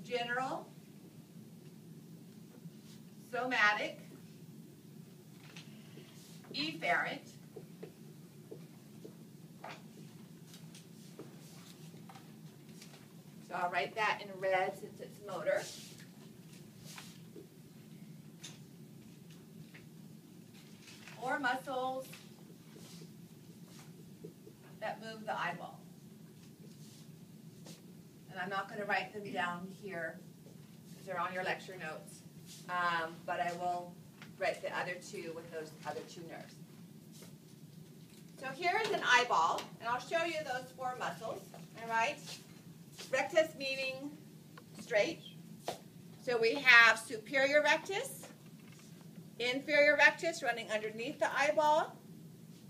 general, somatic, efferent, so I'll write that in red since it's motor. Or muscles that move the eyeball. And I'm not going to write them down here because they're on your lecture notes, but I will write the other two with those other two nerves. So here is an eyeball, and I'll show you those four muscles, all right? Rectus meaning straight. So we have superior rectus, inferior rectus running underneath the eyeball,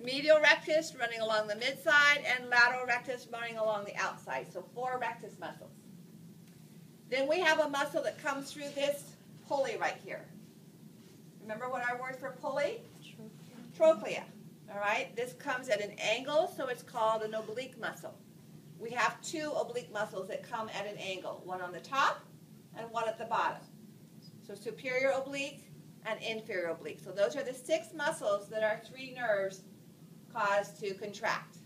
medial rectus running along the midside, and lateral rectus running along the outside. So four rectus muscles. Then we have a muscle that comes through this pulley right here. Remember what our word for pulley? Trochlea. All right, this comes at an angle, so it's called an oblique muscle. We have two oblique muscles that come at an angle, one on the top and one at the bottom. So superior oblique and inferior oblique. So those are the 6 muscles that our 3 nerves cause to contract.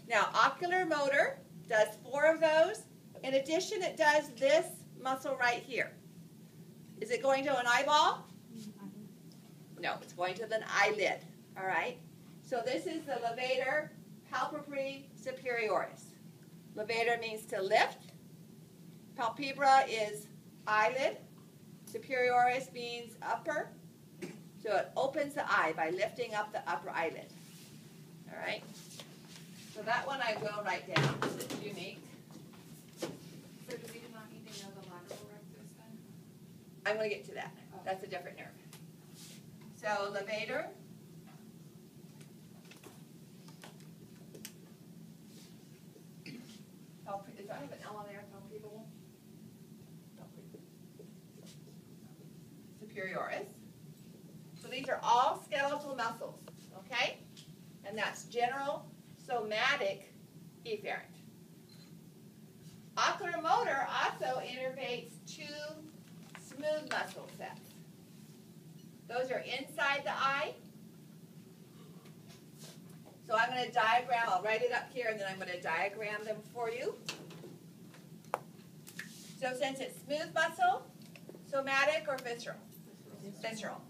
Now, ocular motor does 4 of those. In addition, it does this muscle right here. Is it going to an eyeball? No, it's going to an eyelid. All right? So this is the levator palpebri superioris. Levator means to lift. Palpebra is eyelid. Superioris means upper. So it opens the eye by lifting up the upper eyelid. All right? So that one I will write down because it's unique. So do we not need to know the lateral rectus then? I'm going to get to that. Oh. That's a different nerve. So levator. Does that have an L on there? Palpebral? Superioris. So these are all skeletal muscles, okay? And that's general, somatic, efferent. Ocular motor also innervates 2 smooth muscle sets. Those are inside the eye. So I'm going to diagram, I'll write it up here, and then I'm going to diagram them for you. So since it's smooth muscle, somatic or visceral? Visceral.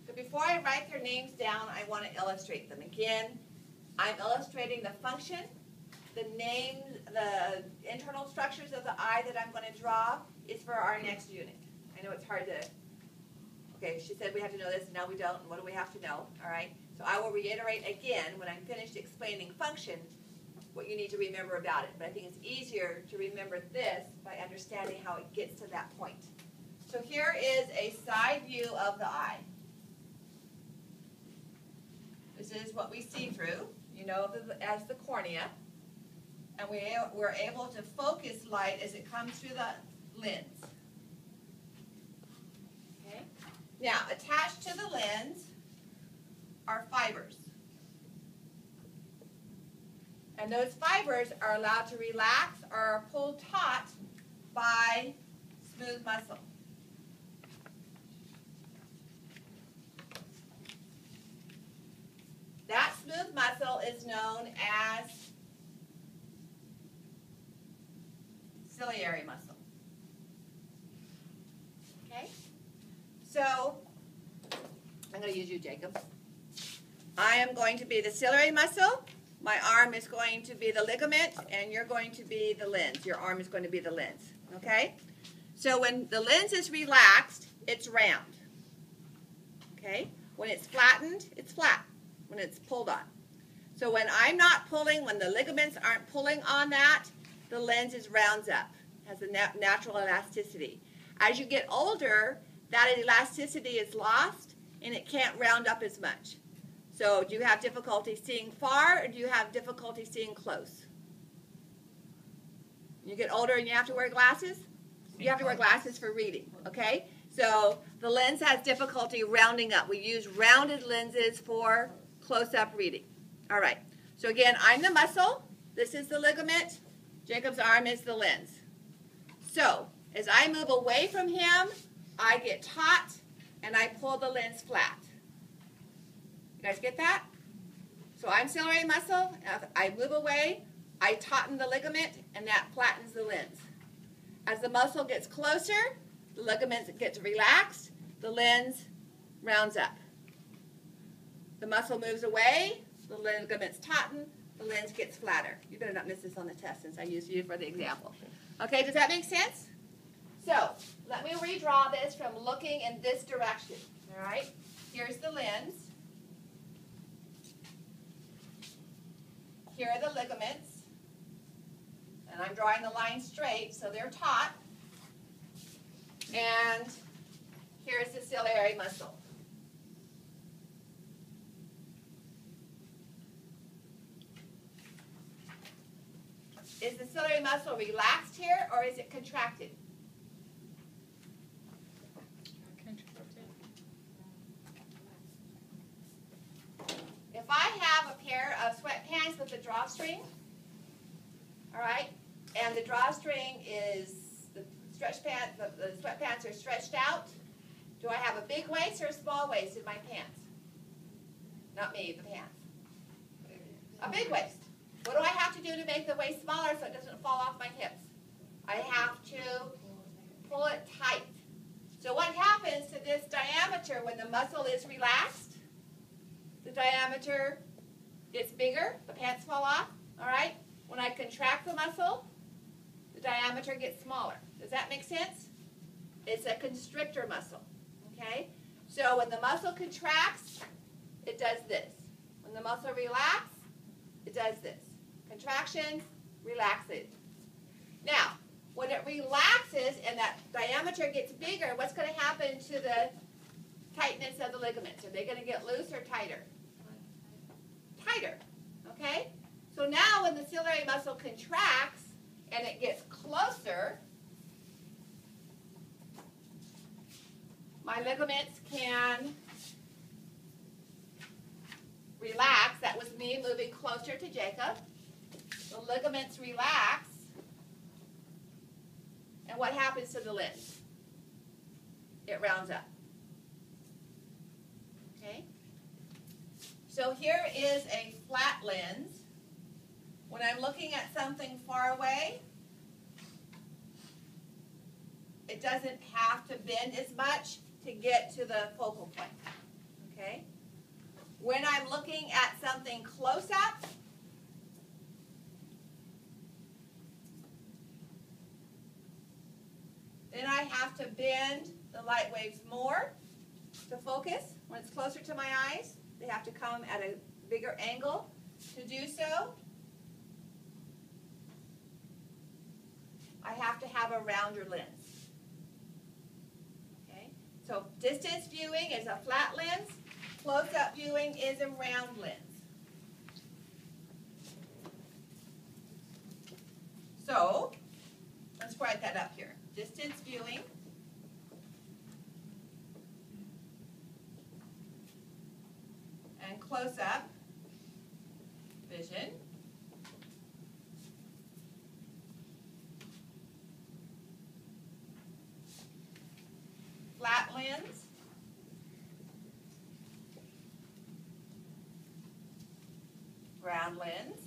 So before I write their names down, I want to illustrate them. Again, I'm illustrating the function, the name, the internal structures of the eye that I'm going to draw is for our next unit. I know it's hard to, okay, she said we have to know this, now we don't, and what do we have to know, all right? So I will reiterate again when I'm finished explaining function what you need to remember about it. But I think it's easier to remember this by understanding how it gets to that point. So here is a side view of the eye. This is what we see through, you know, as the cornea. And we're able to focus light as it comes through the lens. Okay? Now, attached to the lens are fibers. And those fibers are allowed to relax or are pulled taut by smooth muscle. That smooth muscle is known as ciliary muscle. Okay? So, I'm going to use you, Jacob. I am going to be the ciliary muscle. My arm is going to be the ligament, and you're going to be the lens. Your arm is going to be the lens. Okay? So when the lens is relaxed, it's round. Okay? When it's flattened, it's flat. When it's pulled on. So when I'm not pulling, when the ligaments aren't pulling on that, the lens rounds up, has a natural elasticity. As you get older, that elasticity is lost, and it can't round up as much. So do you have difficulty seeing far, or do you have difficulty seeing close? You get older and you have to wear glasses? You have to wear glasses for reading, okay? So the lens has difficulty rounding up. We use rounded lenses for close-up reading. All right. So again, I'm the muscle. This is the ligament. Jacob's arm is the lens. So as I move away from him, I get taut and I pull the lens flat. You guys get that? So I'm ciliary muscle. I move away, I tauten the ligament, and that flattens the lens. As the muscle gets closer, the ligament gets relaxed, the lens rounds up. The muscle moves away, the ligaments tauten, the lens gets flatter. You better not miss this on the test since I used you for the example. Okay, does that make sense? So, let me redraw this from looking in this direction. All right, here's the lens. Here are the ligaments. And I'm drawing the line straight, so they're taut. And here's the ciliary muscle. Is the ciliary muscle relaxed here, or is it contracted? If I have a pair of sweatpants with a drawstring, all right, and the drawstring is the sweatpants are stretched out, do I have a big waist or a small waist in my pants? Not me, the pants. A big waist. What do I have to do to make the waist smaller so it doesn't fall off my hips? I have to pull it tight. So what happens to this diameter when the muscle is relaxed? The diameter gets bigger, the pants fall off, all right? When I contract the muscle, the diameter gets smaller. Does that make sense? It's a constrictor muscle, okay? So when the muscle contracts, it does this. When the muscle relaxes, it does this. Contraction, relaxes. Now, when it relaxes and that diameter gets bigger, what's going to happen to the tightness of the ligaments? Are they going to get loose or tighter? Tighter, okay? So now when the ciliary muscle contracts and it gets closer, my ligaments can relax. That was me moving closer to Jacob. The ligaments relax. And what happens to the lens? It rounds up. Okay? So here is a flat lens. When I'm looking at something far away, it doesn't have to bend as much to get to the focal point. Okay? When I'm looking at something close up, then I have to bend the light waves more to focus. When it's closer to my eyes, they have to come at a bigger angle to do so. I have to have a rounder lens. Okay? So distance viewing is a flat lens. Close-up viewing is a round lens. So, let's write that up here. Distance viewing and close-up vision. Flat lens. Round lens.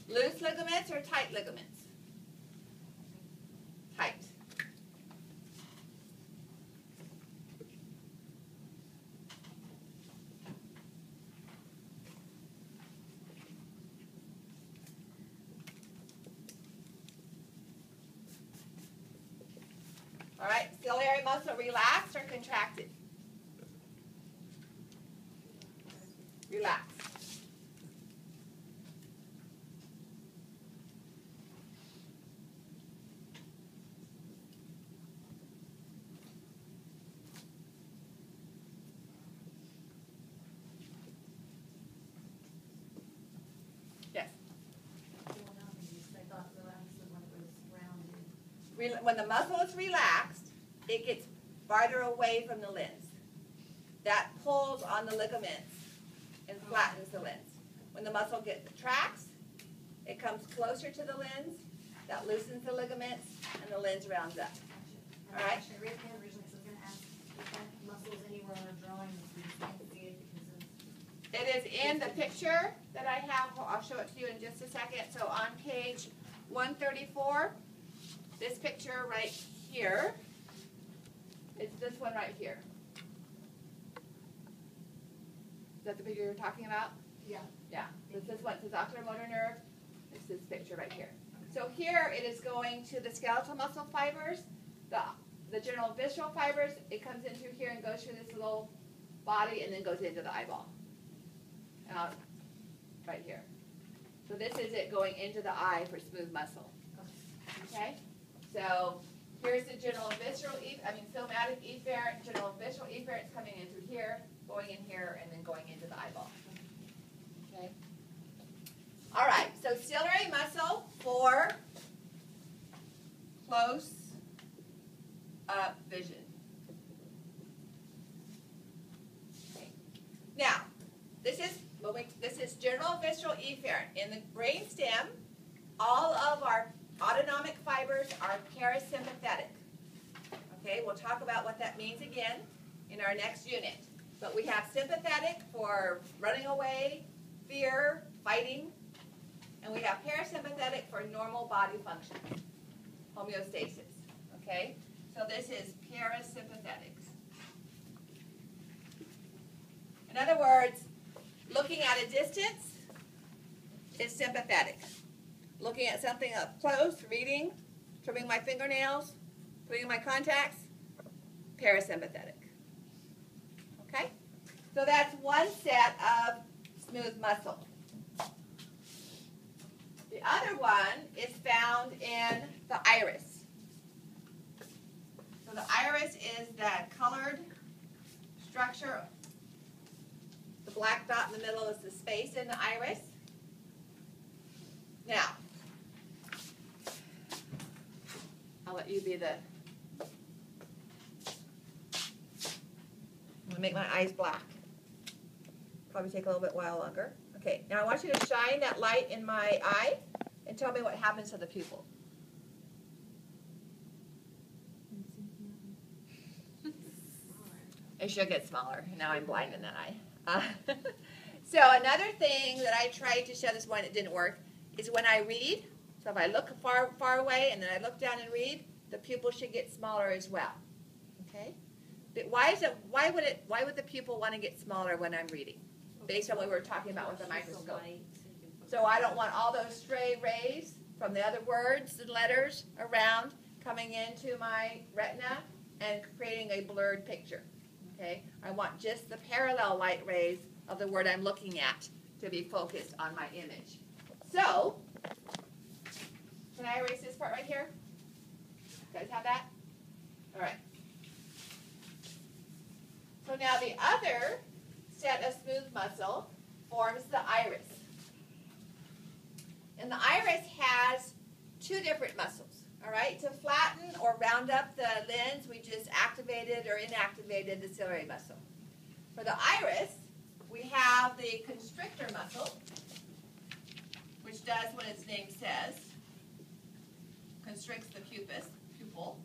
Loose ligaments or tight ligaments? Tight. All right, ciliary muscle relaxed or contracted? Relaxed. when the muscle is relaxed, it gets farther away from the lens. That pulls on the ligaments and flattens the lens. When the muscle contracts, it comes closer to the lens, that loosens the ligaments, and the lens rounds up. All right? Actually, I raised my hand originally because I was going to ask if that muscle is anywhere on a drawing that we can't see it because It is in the picture that I have. I'll show it to you in just a second. So on page 134, this picture right here, it's this one right here. Is that the picture you're talking about? yeah. Yeah. It's this one. It says ocular motor nerve. It's this picture right here. So here it is going to the skeletal muscle fibers, the general visceral fibers. It comes in through here and goes through this little body and then goes into the eyeball. Right here. So this is it going into the eye for smooth muscle. Okay? So here's the general visceral, somatic efferent, general visceral efferent coming in through here, going in here, and then going into the eyeball. Okay? All right, so ciliary muscle for close up vision. Okay. Now, this is general visceral efferent. In the brain stem, all of our autonomic fibers are parasympathetic. Okay, we'll talk about what that means again in our next unit. But we have sympathetic for running away, fear, fighting, and we have parasympathetic for normal body function, homeostasis. Okay, so this is parasympathetics. In other words, looking at a distance is sympathetic. Looking at something up close, reading, trimming my fingernails, putting in my contacts, parasympathetic. Okay? So that's one set of smooth muscle. The other one is found in the iris. So the iris is that colored structure. The black dot in the middle is the space in the iris. Now, I'll let you be the... I'm going to make my eyes black. Probably take a little bit while longer. Okay, now I want you to shine that light in my eye and tell me what happens to the pupil. It should get smaller. Now I'm blind in that eye. So another thing that I tried to show this morning that didn't work is when I read. So if I look far away and then I look down and read, the pupil should get smaller as well. Okay? But why would the pupil want to get smaller when I'm reading? Based on what we were talking about with the microscope. So I don't want all those stray rays from the other words and letters around coming into my retina and creating a blurred picture. Okay? I want just the parallel light rays of the word I'm looking at to be focused on my image. So, can I erase this part right here? You guys have that? All right. So now the other set of smooth muscle forms the iris. And the iris has two different muscles. All right, to flatten or round up the lens, we just activated or inactivated the ciliary muscle. For the iris, we have the constrictor muscle, which does what its name says, constricts the pupil.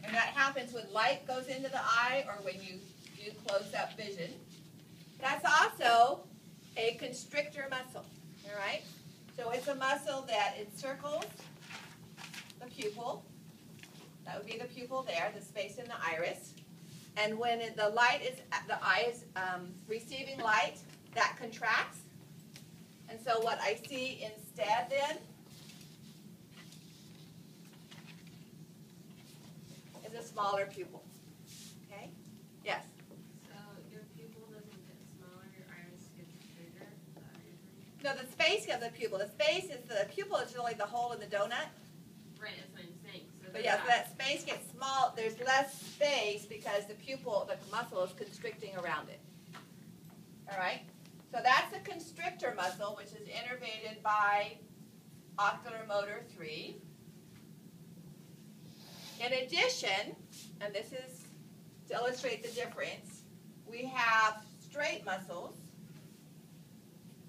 And that happens when light goes into the eye or when you do close-up vision. That's also a constrictor muscle, all right? So it's a muscle that encircles the pupil. That would be the pupil there, the space in the iris. And when the eye is receiving light, that contracts. And so what I see instead then is a smaller pupil. Okay? Yes? So your pupil doesn't get smaller, your iris gets bigger? No, the space of the pupil. The pupil is really the hole in the donut. Right, that's what I'm saying. So But yes, that space gets small. There's less space because the muscle is constricting around it. All right? So that's the constrictor muscle, which is innervated by oculomotor 3. In addition, and this is to illustrate the difference, we have straight muscles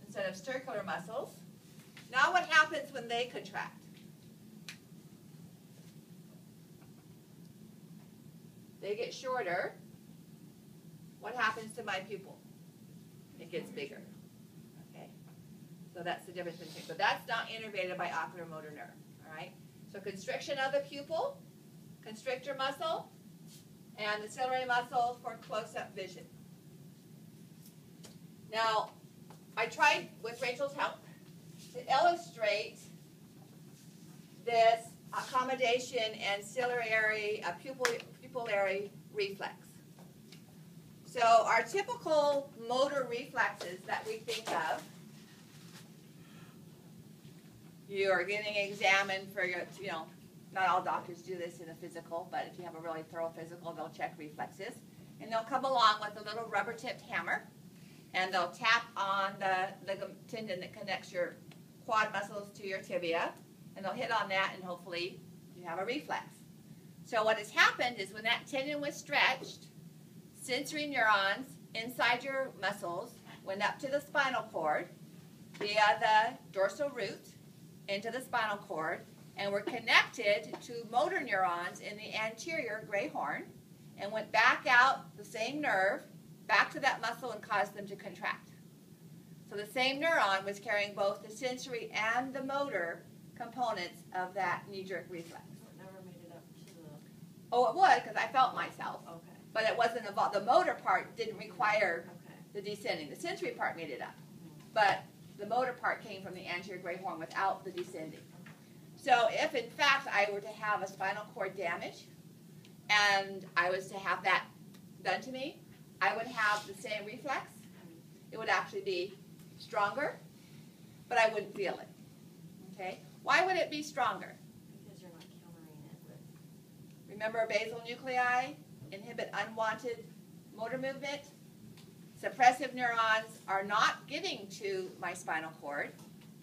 instead of circular muscles. Now what happens when they contract? They get shorter. What happens to my pupil? It gets bigger. Okay? So that's the difference between, but that's not innervated by oculomotor nerve. All right? So constriction of the pupil, constrictor muscle, and the ciliary muscle for close-up vision. Now, I tried, with Rachel's help, to illustrate this accommodation and ciliary, pupillary reflex. So our typical motor reflexes that we think of, you are getting examined for your, not all doctors do this in a physical, but if you have a really thorough physical, they'll check reflexes. And they'll come along with a little rubber-tipped hammer, and they'll tap on the tendon that connects your quad muscles to your tibia, and they'll hit on that, and hopefully you have a reflex. So what has happened is when that tendon was stretched, sensory neurons inside your muscles went up to the spinal cord via the dorsal root into the spinal cord, and were connected to motor neurons in the anterior gray horn, and went back out the same nerve back to that muscle and caused them to contract. So the same neuron was carrying both the sensory and the motor components of that knee-jerk reflex. It never made it up to the... Oh, it would, because I felt myself. Okay. But it wasn't involved. The motor part didn't require Okay. the descending. The sensory part made it up. But the motor part came from the anterior gray horn without the descending. So if, in fact, I were to have a spinal cord damage and I was to have that done to me, I would have the same reflex. It would actually be stronger, but I wouldn't feel it. Okay? Why would it be stronger? Because you're not countering it with... Remember, basal nuclei inhibit unwanted motor movement. Suppressive neurons are not getting to my spinal cord.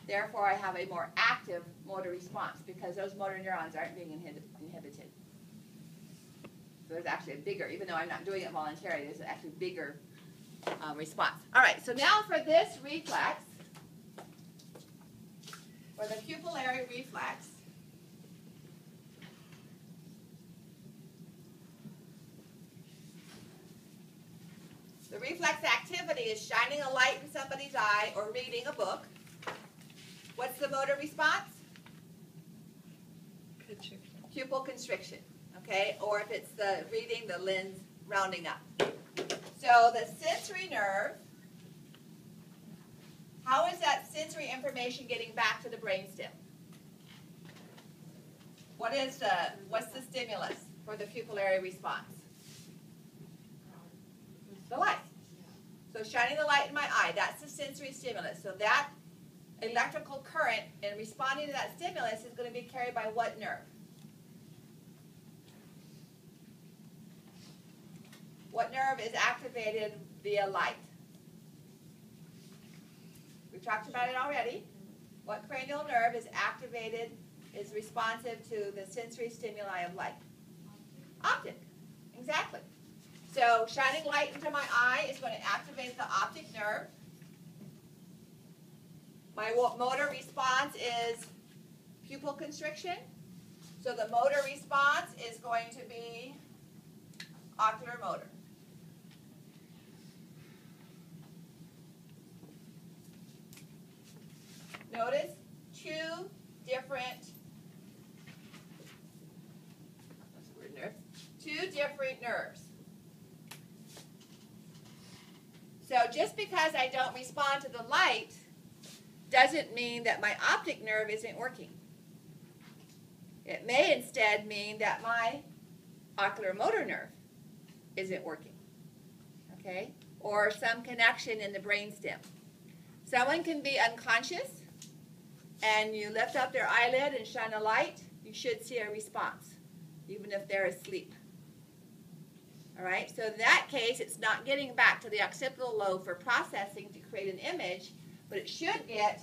Therefore, I have a more active motor response because those motor neurons aren't being inhibited. So there's actually a bigger, even though I'm not doing it voluntarily, there's actually a bigger response. All right, so now for this reflex, for the pupillary reflex, the reflex activity is shining a light in somebody's eye or reading a book. What's the motor response? Constriction. Pupil constriction, okay? Or if it's the reading, the lens rounding up. So the sensory nerve, how is that sensory information getting back to the brainstem? What's the stimulus for the pupillary response? The light. So shining the light in my eye, that's the sensory stimulus. So that electrical current in responding to that stimulus is going to be carried by what nerve? What nerve is activated via light? We talked about it already. What cranial nerve is activated, is responsive to the sensory stimuli of light? Optic. Exactly. So shining light into my eye is going to activate the optic nerve. My motor response is pupil constriction. So the motor response is going to be ocular motor. Notice two different nerves. So just because I don't respond to the light doesn't mean that my optic nerve isn't working. It may instead mean that my ocular motor nerve isn't working, okay? Or some connection in the brainstem. Someone can be unconscious and you lift up their eyelid and shine a light, you should see a response, even if they're asleep. All All right, so in that case, it's not getting back to the occipital lobe for processing to create an image, but it should get